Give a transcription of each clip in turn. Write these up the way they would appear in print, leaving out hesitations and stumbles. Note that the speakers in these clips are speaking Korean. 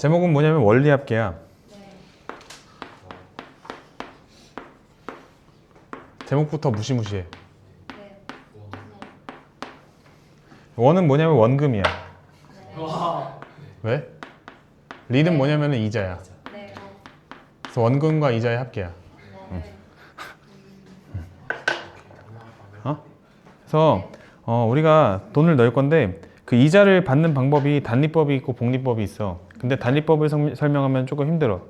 제목은 뭐냐면 원리합계야. 제목부터 무시무시해. 원은 뭐냐면 원금이야. 왜? 리는 뭐냐면 이자야. 그래서 원금과 이자의 합계야. 그래서 우리가 돈을 넣을 건데 그 이자를 받는 방법이 단리법이 있고 복리법이 있어. 근데 단리법을 설명하면 조금 힘들어.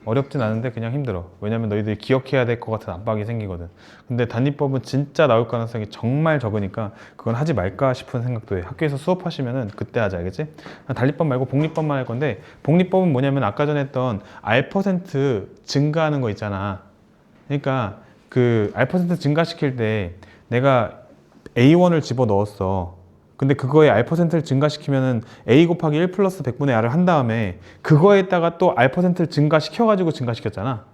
어렵진 않은데 그냥 힘들어. 왜냐면 너희들이 기억해야 될 것 같은 압박이 생기거든. 근데 단리법은 진짜 나올 가능성이 정말 적으니까 그건 하지 말까 싶은 생각도 해. 학교에서 수업하시면은 그때 하자, 알겠지? 단리법 말고 복리법만 할 건데, 복리법은 뭐냐면 아까 전에 했던 R% 증가하는 거 있잖아. 그러니까 그 R% 증가시킬 때 내가 A1을 집어 넣었어. 근데 그거에 R%를 증가시키면은 A 곱하기 1 플러스 100분의 R을 한 다음에 그거에다가 또 R%를 증가시켜가지고 증가시켰잖아.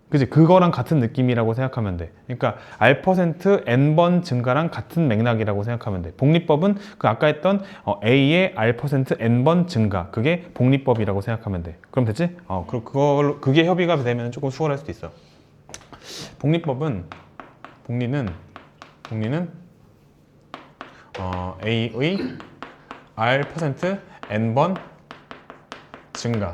그치? 그거랑 같은 느낌이라고 생각하면 돼. 그러니까 R% N번 증가랑 같은 맥락이라고 생각하면 돼. 복리법은 그 아까 했던 A의 R% N번 증가. 그게 복리법이라고 생각하면 돼. 그럼 됐지? 그게 협의가 되면 조금 수월할 수도 있어. 복리는 A의 R% N번 증가,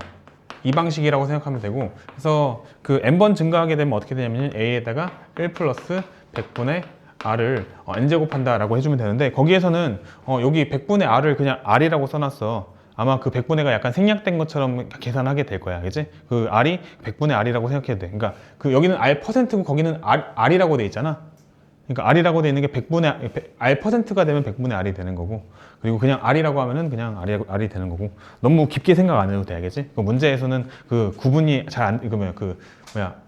이 방식이라고 생각하면 되고, 그래서 그 N번 증가하게 되면 어떻게 되냐면 A에다가 1 플러스 100분의 R을 N제곱한다 라고 해주면 되는데, 거기에서는 여기 100분의 R을 그냥 R이라고 써놨어. 아마 그 100분의가 약간 생략된 것처럼 계산하게 될 거야, 그치? 그 R이 100분의 R이라고 생각해도 돼. 그러니까 그 여기는 R%고 거기는 R이라고 돼 있잖아. 그러니까 R이라고 되어 있는 게 100분의 R%가 되면 100분의 R이 되는 거고, 그리고 그냥 R이라고 하면은 그냥 R이 되는 거고. 너무 깊게 생각 안 해도 돼, 알겠지? 그 문제에서는 그 구분이 잘 안,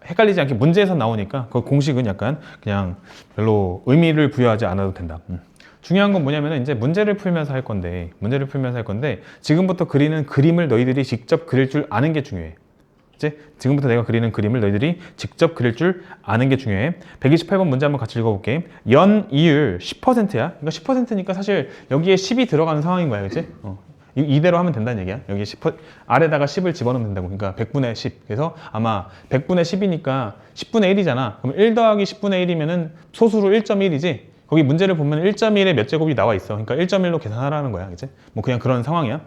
헷갈리지 않게 문제에서 나오니까 그 공식은 약간 그냥 별로 의미를 부여하지 않아도 된다. 중요한 건 뭐냐면은 이제 문제를 풀면서 할 건데, 지금부터 그리는 그림을 너희들이 직접 그릴 줄 아는 게 중요해. 지금부터 내가 그리는 그림을 너희들이 직접 그릴 줄 아는 게 중요해. 128번 문제 한번 같이 읽어볼게. 연이율 10%야. 그러니까 10%니까 사실 여기에 10이 들어가는 상황인 거야, 그치? 이대로 하면 된다는 얘기야. 여기 10, 아래다가 10을 집어넣으면 된다고. 그러니까 100분의 10. 그래서 아마 100분의 10이니까 10분의 1이잖아. 그럼 1 더하기 10분의 1이면은 소수로 1.1이지? 거기 문제를 보면 1.1에 몇 제곱이 나와 있어. 그러니까 1.1로 계산하라는 거야, 그치? 뭐 그냥 그런 상황이야.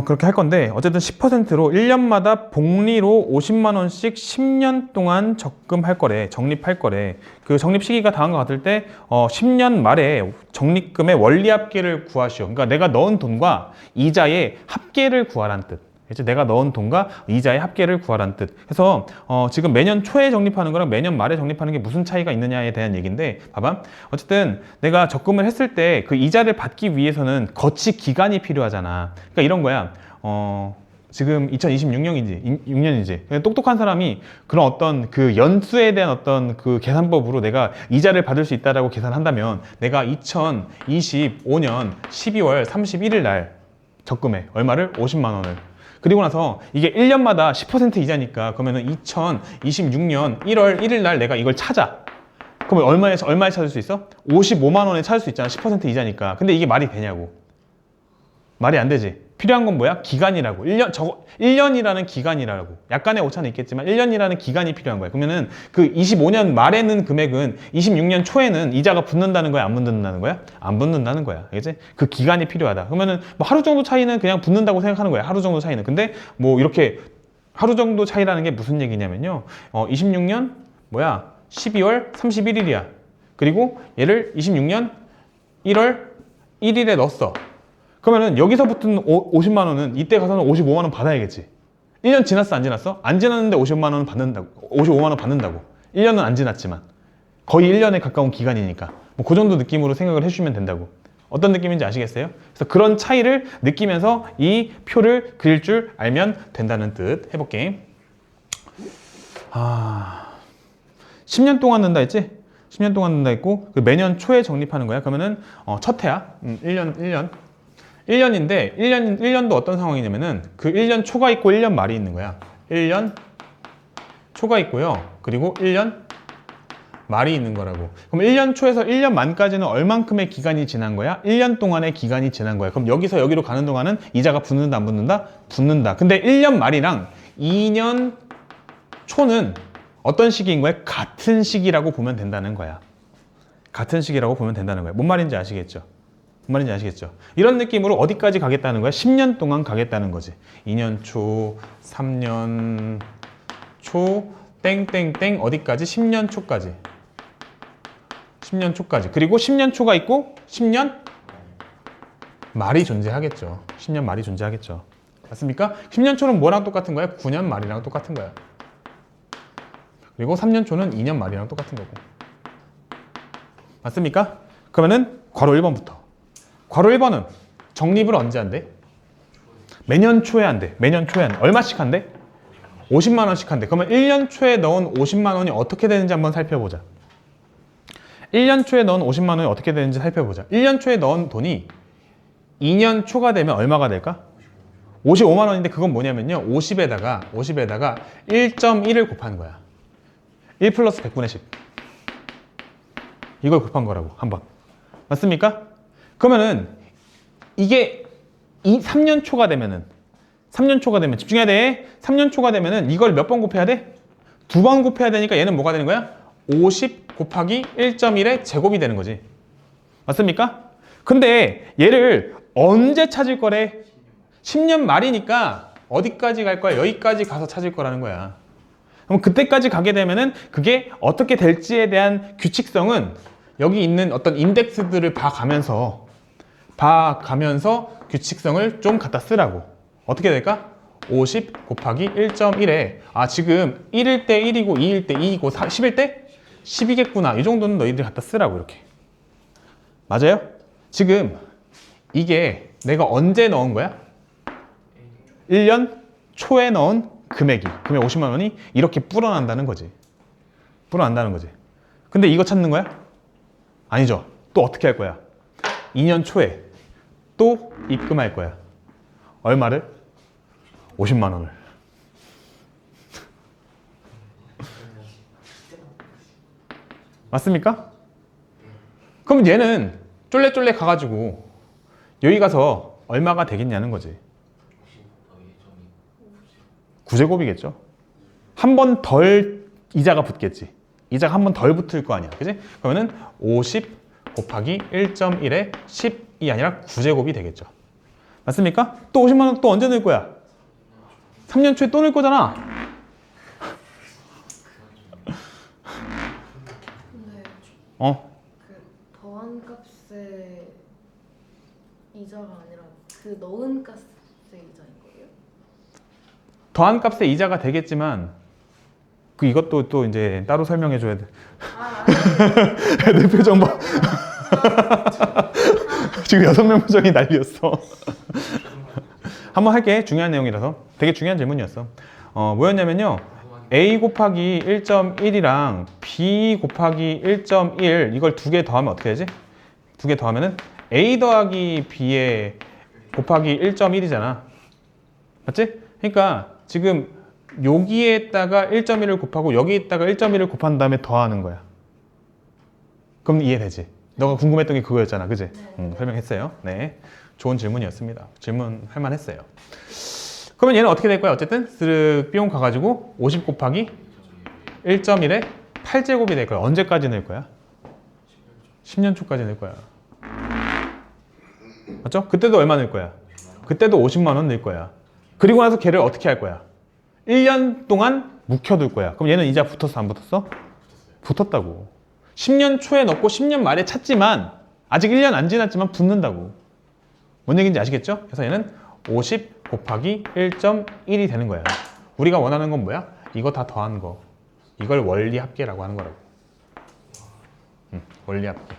그렇게 할 건데, 어쨌든 10%로 1년마다 복리로 50만 원씩 10년 동안 적금할 거래, 적립할 거래. 그 적립 시기가 다음과 같을 때 10년 말에 적립금의 원리 합계를 구하시오. 그러니까 내가 넣은 돈과 이자의 합계를 구하라는 뜻. 내가 넣은 돈과 이자의 합계를 구하라는 뜻. 그래서 지금 매년 초에 적립하는 거랑 매년 말에 적립하는 게 무슨 차이가 있느냐에 대한 얘기인데, 봐봐. 어쨌든 내가 적금을 했을 때 그 이자를 받기 위해서는 거치 기간이 필요하잖아. 그러니까 이런 거야. 지금 2026년이지. 똑똑한 사람이 그런 어떤 그 연수에 대한 어떤 그 계산법으로 내가 이자를 받을 수 있다라고 계산한다면, 내가 2025년 12월 31일 날 적금해. 얼마를? 50만 원을. 그리고 나서 이게 1년마다 10% 이자니까, 그러면은 2026년 1월 1일 날 내가 이걸 찾아. 그러면 얼마에 찾을 수 있어? 55만 원에 찾을 수 있잖아. 10% 이자니까. 근데 이게 말이 되냐고. 말이 안 되지. 필요한 건 뭐야? 기간이라고. 1년이라는 기간이라고. 약간의 오차는 있겠지만 1년이라는 기간이 필요한 거야. 그러면은 그 25년 말에는 금액은 26년 초에는 이자가 붙는다는 거야? 안 붙는다는 거야? 안 붙는다는 거야. 알겠지? 그 기간이 필요하다. 그러면은 뭐 하루 정도 차이는 그냥 붙는다고 생각하는 거야. 하루 정도 차이는. 근데 뭐 이렇게 하루 정도 차이라는 게 무슨 얘기냐면요. 26년 12월 31일이야. 그리고 얘를 26년 1월 1일에 넣었어. 그러면은 여기서 붙은 50만 원은 이때 가서는 55만 원 받아야겠지. 1년 지났어, 안 지났어? 안 지났는데 55만 원 받는다고. 55만 원 받는다고. 1년은 안 지났지만. 거의 1년에 가까운 기간이니까. 뭐 그 정도 느낌으로 생각을 해주시면 된다고. 어떤 느낌인지 아시겠어요? 그래서 그런 차이를 느끼면서 이 표를 그릴 줄 알면 된다는 뜻. 해볼게. 10년 동안 넣는다 했지? 10년 동안 넣는다 했고, 매년 초에 적립하는 거야. 그러면은 첫 해야. 1년인데 1년도 어떤 상황이냐면은 그 1년 초가 있고 1년 말이 있는 거야. 1년 초가 있고요. 그리고 1년 말이 있는 거라고. 그럼 1년 초에서 1년 만까지는 얼만큼의 기간이 지난 거야? 1년 동안의 기간이 지난 거야. 그럼 여기서 여기로 가는 동안은 이자가 붙는다 안 붙는다? 붙는다. 근데 1년 말이랑 2년 초는 어떤 시기인 거야? 같은 시기라고 보면 된다는 거야. 같은 시기라고 보면 된다는 거야. 뭔 말인지 아시겠죠? 뭔 말인지 아시겠죠? 이런 느낌으로 어디까지 가겠다는 거야? 10년 동안 가겠다는 거지. 2년 초, 3년 초, 땡땡땡 어디까지? 10년 초까지. 10년 초까지. 그리고 10년 초가 있고 10년 말이 존재하겠죠. 10년 말이 존재하겠죠. 맞습니까? 10년 초는 뭐랑 똑같은 거야? 9년 말이랑 똑같은 거야. 그리고 3년 초는 2년 말이랑 똑같은 거고. 맞습니까? 그러면은 괄호 1번부터. 괄호 1번은 적립을 언제 한대? 매년 초에 한대. 매년 초에 한대. 얼마씩 한대? 50만 원씩 한대. 그러면 1년 초에 넣은 50만 원이 어떻게 되는지 한번 살펴보자. 1년 초에 넣은 50만 원이 어떻게 되는지 살펴보자. 1년 초에 넣은 돈이 2년 초가 되면 얼마가 될까? 55만 원인데 그건 뭐냐면요. 50에다가 1.1을 곱한 거야. 1 플러스 100분의 10. 이걸 곱한 거라고, 한번. 맞습니까? 그러면은 이게 3년 초가 되면은 3년 초가 되면 집중해야 돼. 3년 초가 되면은 이걸 몇 번 곱해야 돼? 2번 곱해야 되니까 얘는 뭐가 되는 거야? 50 곱하기 1.1의 제곱이 되는 거지. 맞습니까? 근데 얘를 언제 찾을 거래? 10년 말이니까 어디까지 갈 거야? 여기까지 가서 찾을 거라는 거야. 그럼 그때까지 가게 되면은 그게 어떻게 될지에 대한 규칙성은 여기 있는 어떤 인덱스들을 봐가면서 규칙성을 좀 갖다 쓰라고. 어떻게 될까? 50 곱하기 1.1에 지금 1일 때 1이고 2일 때 2이고 10일 때 10이겠구나. 이 정도는 너희들이 갖다 쓰라고 이렇게. 맞아요? 지금 이게 내가 언제 넣은 거야? 1년 초에 넣은 금액 50만 원이 이렇게 불어난다는 거지. 불어난다는 거지. 근데 이거 찾는 거야? 아니죠. 또 어떻게 할 거야? 2년 초에 또 입금할 거야. 얼마를? 50만 원을. 맞습니까? 그럼 얘는 쫄래쫄래 가가지고 여기 가서 얼마가 되겠냐는 거지. 9제곱이겠죠. 한 번 덜 이자가 붙겠지. 이자가 한 번 덜 붙을 거 아니야. 그지? 그러면은 50 곱하기 1.1에 10이 아니라 9제곱이 되겠죠. 맞습니까? 또 50만 원 또 언제 넣을 거야? 3년 초에 또 넣을 거잖아. 근데 그 더한 값의 이자가 아니라 그 넣은 값의 이자인 거예요? 더한 값의 이자가 되겠지만 이것도 또 이제 따로 설명해 줘야 돼. 내 표정 봐. 지금 6명 표정이 난리였어. 한번 할게. 중요한 내용이라서. 되게 중요한 질문이었어. 뭐였냐면요. A 곱하기 1.1이랑 B 곱하기 1.1 이걸 두 개 더하면 어떻게 되지? 두 개 더하면은 A 더하기 B에 곱하기 1.1이잖아. 맞지? 그러니까 지금 여기에다가 1.1을 곱하고 여기에다가 1.1을 곱한 다음에 더하는 거야. 그럼 이해되지? 너가 궁금했던 게 그거였잖아. 그지? 설명했어요. 네. 좋은 질문이었습니다. 질문할 만했어요. 그러면 얘는 어떻게 될 거야? 어쨌든 쓱 뿅 가가지고 50 곱하기 1.1에 8제곱이 될 거야. 언제까지 낼 거야? 10년 초까지 낼 거야. 맞죠? 그때도 얼마 낼 거야? 그때도 50만 원 낼 거야. 그리고 나서 걔를 어떻게 할 거야? 1년 동안 묵혀둘 거야. 그럼 얘는 이자 붙었어? 안 붙었어? 붙었다고. 10년 초에 넣고 10년 말에 찾지만 아직 1년 안 지났지만 붙는다고. 뭔 얘기인지 아시겠죠? 그래서 얘는 50 곱하기 1.1이 되는 거야. 우리가 원하는 건 뭐야? 이거 다 더한 거. 이걸 원리합계라고 하는 거라고. 원리합계.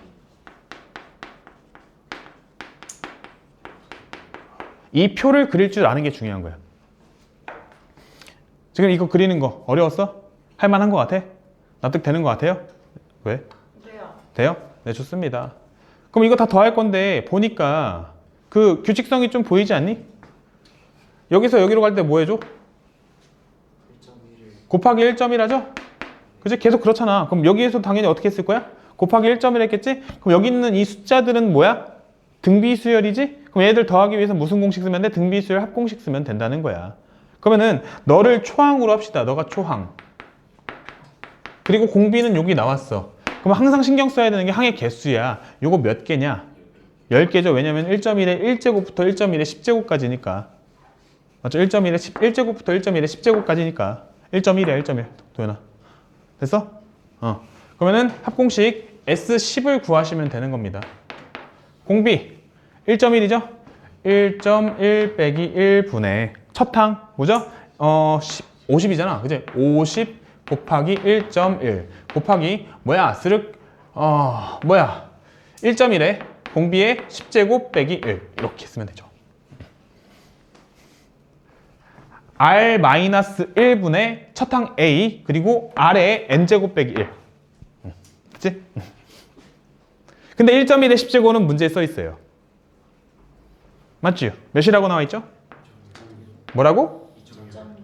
이 표를 그릴 줄 아는 게 중요한 거야. 지금 이거 그리는 거 어려웠어? 할만한 거 같아? 납득되는 거 같아요? 왜? 돼요. 돼요? 네, 좋습니다. 그럼 이거 다 더할 건데 보니까 그 규칙성이 좀 보이지 않니? 여기서 여기로 갈 때 뭐 해줘? 곱하기 1.1 하죠? 그지? 계속 그렇잖아. 그럼 여기에서 당연히 어떻게 했을 거야? 곱하기 1.1 했겠지? 그럼 여기 있는 이 숫자들은 뭐야? 등비수열이지? 그럼 얘들 더하기 위해서 무슨 공식 쓰면 돼? 등비수열 합공식 쓰면 된다는 거야. 그러면은 너를 초항으로 합시다. 너가 초항. 그리고 공비는 여기 나왔어. 그럼 항상 신경 써야 되는 게 항의 개수야. 요거 몇 개냐? 10개죠. 왜냐면 1.1에 1제곱부터 1.1에 10제곱까지니까. 맞죠? 1.1에 1제곱부터 1.1에 10제곱까지니까. 1.1이야, 1.1. 도현아. 됐어? 그러면은 합공식 S10을 구하시면 되는 겁니다. 공비 1.1이죠? 1.1 빼기 1분의 첫 항 뭐죠? 50이잖아. 그지? 50 곱하기 1.1 곱하기 뭐야? 뭐야? 1.1에 공비에 10제곱 빼기 1 이렇게 쓰면 되죠. R-1분의 첫 항 A 그리고 R에 N제곱 빼기 1 그치? 근데 1.1에 10제곱은 문제에 써 있어요. 맞지? 몇이라고 나와 있죠? 뭐라고?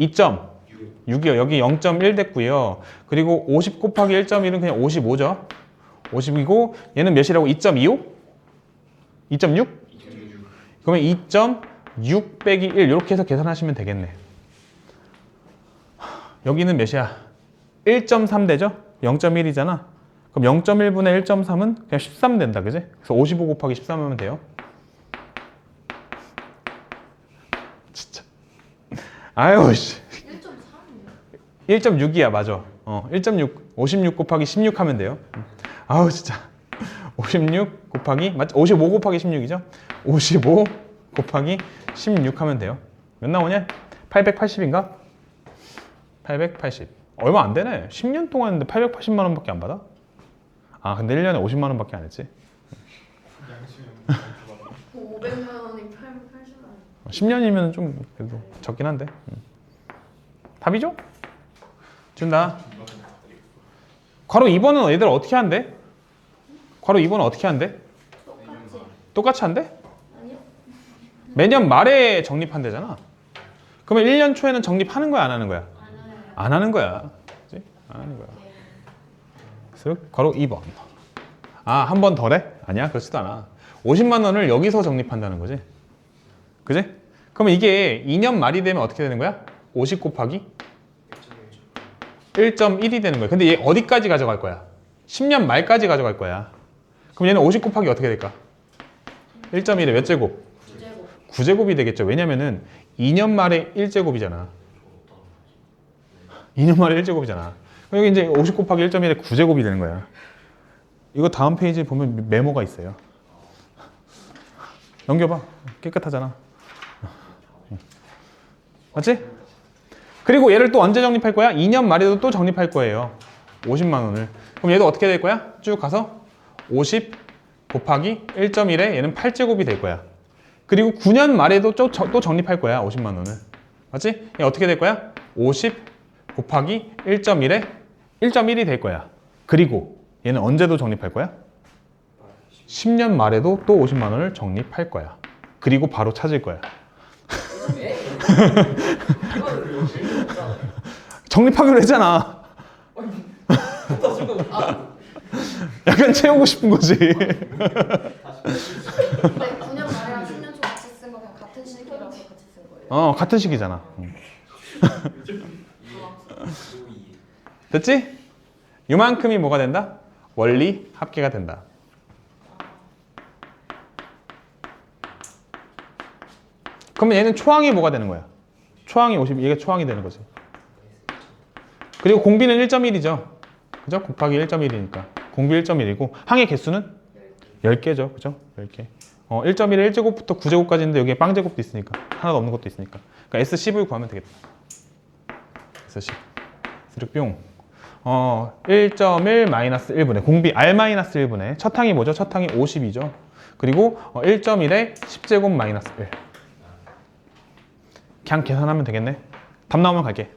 2.6이요. 여기 0.1 됐고요. 그리고 50 곱하기 1.1은 그냥 55죠. 50이고 얘는 몇이라고? 2.25? 2.6? 그러면 2.6 빼기 1 이렇게 해서 계산하시면 되겠네. 여기는 몇이야? 1.3 되죠? 0.1이잖아. 그럼 0.1분의 1.3은 그냥 13 된다, 그지? 그래서 55 곱하기 13 하면 돼요. 진짜. 아유, 씨. 1.3이요? 1.6이야, 맞아. 1.6. 56 곱하기 16 하면 돼요. 아우, 진짜. 56 곱하기, 맞죠? 55 곱하기 16이죠? 55 곱하기 16 하면 돼요. 몇 나오냐? 880인가? 880. 얼마 안 되네. 10년 동안 했는데 880만 원밖에 안 받아? 아, 근데 1년에 50만 원밖에 안 했지. 500만 원이 880만 원. 10년이면 좀 그래도 적긴 한데. 답이죠? 준다. 괄호 2번은 얘들 어떻게 한대? 괄호 2번은 어떻게 한대? 똑같지? 똑같이 한대? 아니요? 매년 말에 적립한대잖아. 그러면 1년 초에는 적립하는 거야, 안 하는 거야? 안 해요. 안 하는 거야. 그치? 안 하는 거야. 그래서 괄호 2번. 아, 한 번 덜해? 아니야, 그렇지도 않아. 50만 원을 여기서 적립한다는 거지. 그지? 그러면 이게 2년 말이 되면 어떻게 되는 거야? 50 곱하기 1.1이 되는 거야. 근데 얘 어디까지 가져갈 거야? 10년 말까지 가져갈 거야. 그럼 얘는 50 곱하기 어떻게 될까? 1.1에 몇 제곱? 9제곱. 9제곱이 되겠죠. 왜냐면은 2년 말에 1제곱이잖아. 2년 말에 1제곱이잖아. 여기 이제 50 곱하기 1.1에 9제곱이 되는 거야. 이거 다음 페이지에 보면 메모가 있어요. 넘겨봐. 깨끗하잖아. 맞지? 그리고 얘를 또 언제 적립할 거야? 2년 말에도 또 적립할 거예요. 50만 원을. 그럼 얘도 어떻게 될 거야? 쭉 가서 50 곱하기 1.1에 얘는 8제곱이 될 거야. 그리고 9년 말에도 또 적립할 거야. 50만 원을. 맞지? 얘 어떻게 될 거야? 50 곱하기 1.1에 1.1이 될 거야. 그리고 얘는 언제도 적립할 거야? 10년 말에도 또 50만 원을 적립할 거야. 그리고 바로 찾을 거야. 적립하기로 했잖아. 약간 채우고 싶은 거지. 근데 9년 말이랑 10년 초 같이 쓴 거 그냥 같은 시기라서 같이 쓴 거예요? 같은 시기잖아. 됐지? 요만큼이 뭐가 된다? 원리 합계가 된다. 그러면 얘는 초항이 뭐가 되는 거야? 초항이 50, 얘가 초항이 되는 거지. 그리고 공비는 1.1이죠. 그죠? 곱하기 1.1이니까. 공비 1.1이고 항의 개수는 10개죠. 그죠? 10개. 1.1에 1제곱부터 9제곱까지 있는데 여기에 빵제곱도 있으니까. 하나도 없는 것도 있으니까. 그러니까 S10을 구하면 되겠다. S10. 스륵뿅. 1.1 마이너스 1분의 공비 R 마이너스 1분의 첫 항이 뭐죠? 첫 항이 50이죠. 그리고 1.1에 10제곱 마이너스 1. 그냥 계산하면 되겠네. 답 나오면 갈게.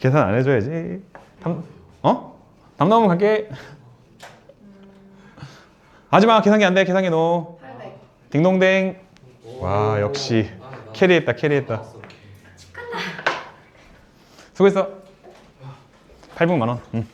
계산 안 해줘야지. 답 나오면 갈게. 하지마. 계산기 안 돼. 계산기 넣어. 800. 딩동댕. 와, 역시 캐리했다. 캐리했다. 수고했어. 800만 원. 응.